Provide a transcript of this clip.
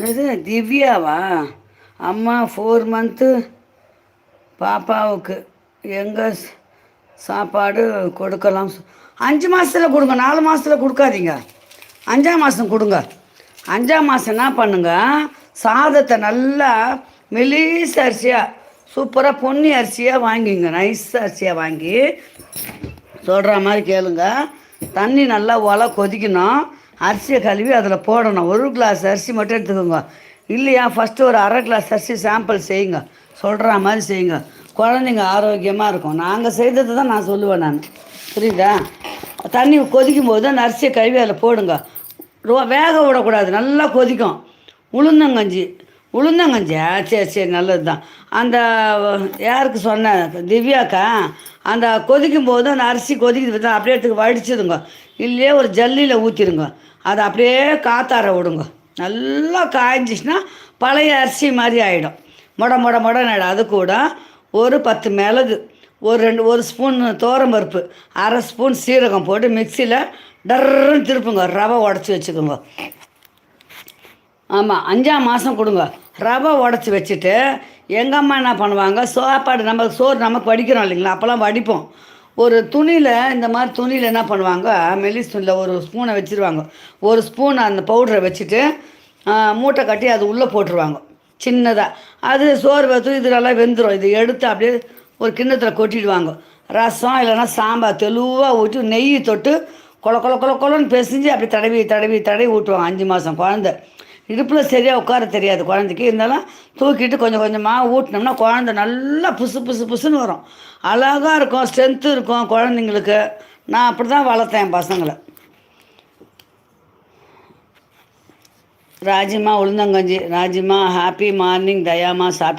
இது திவ்யாவா? அம்மா 4 மந்த்து பாப்பாவுக்கு எங்கே சாப்பாடு கொடுக்கலாம்? 5 மாதத்தில் கொடுங்க, 4 மாதத்தில் கொடுக்காதீங்க. 5ஆம் மாதம் கொடுங்க. 5ஆம் மாதம் என்ன பண்ணுங்க, சாதத்தை நல்லா மெலிச அரிசியாக சூப்பராக பொன்னி அரிசியாக வாங்கிங்க. நைஸ் அரிசியாக வாங்கி சொல்கிற மாதிரி கேளுங்க. தண்ணி நல்லா கொதிக்கணும். அரிசியை கழுவி அதில் போடணும். 1 கிளாஸ் அரிசி மட்டும் எடுத்துக்கோங்க. இல்லையா ஃபஸ்ட்டு ஒரு அரை கிளாஸ் அரிசி சாம்பிள் செய்யுங்க. சொல்கிற மாதிரி செய்யுங்க. குழந்தைங்க ஆரோக்கியமாக இருக்கும். நாங்கள் செய்தது தான் நான் சொல்லுவேன். நான் புரியுதா? தண்ணி கொதிக்கும் போது அந்த அரிசியை கழுவி அதில் போடுங்க. வேக விடக்கூடாது, நல்லா கொதிக்கும். உளுந்தங்கஞ்சி உளுந்தங்கஞ்சியா? சரி சரி, நல்லது தான். அந்த யாருக்கு சொன்னேன், திவ்யாக்கா. அந்த கொதிக்கும் போது அந்த அரிசி கொதிக்குது, அப்படியே எடுத்துக்கு வடிச்சிடுங்க. இல்லையே ஒரு ஜல்லியில் ஊற்றிடுங்க. அதை அப்படியே காத்தார விடுங்க. நல்லா காய்ஞ்சிச்சுன்னா பழைய அரிசி மாதிரி ஆகிடும். மொட அது கூட ஒரு 10 மிளகு, ஒரு ஸ்பூன் பருப்பு, அரை ஸ்பூன் சீரகம் போட்டு மிக்சியில் டர்ன்னு திருப்புங்க. ரவை உடச்சி வச்சுக்கோங்க. ஆமாம், 5ஆம் மாதம் கொடுங்க. ரவை உடச்சி வச்சுட்டு எங்கள் அம்மா என்ன பண்ணுவாங்க, சாப்பாடு சோறு நமக்கு வடிக்கிறோம் இல்லைங்களா, அப்போல்லாம் வடிப்போம். ஒரு துணியில், இந்த மாதிரி துணியில் என்ன பண்ணுவாங்க, மெலிஸ் துணியில் ஒரு ஸ்பூனை வச்சுருவாங்க. ஒரு ஸ்பூன் அந்த பவுடரை வச்சுட்டு மூட்டை கட்டி அது உள்ளே போட்டுருவாங்க சின்னதாக. அது சோறு வைத்து இது நல்லா வெந்துடும். இது எடுத்து அப்படியே ஒரு கிண்ணத்தில் கொட்டிடுவாங்க. ரசம் இல்லைன்னா சாம்பார் தெளிவாக ஊற்றி நெய் தொட்டு கொலன்னு பிசைஞ்சு அப்படி தடவி ஊட்டுவாங்க. 5 மாதம் குழந்த இடுப்பில் சரியாக உட்கார தெரியாது குழந்தைக்கு. இருந்தாலும் தூக்கிட்டு கொஞ்சம் கொஞ்சமாக ஊட்டினோம்னா குழந்த நல்லா புசுன்னு வரும். அழகாக இருக்கும், ஸ்ட்ரென்த்து இருக்கும் குழந்தைங்களுக்கு. நான் அப்படி தான் வளர்த்தேன் என் பசங்களை. ராஜிமா உளுந்தங்கஞ்சி. ராஜிமா ஹாப்பி மார்னிங். தயாமா சாப்பிட்டு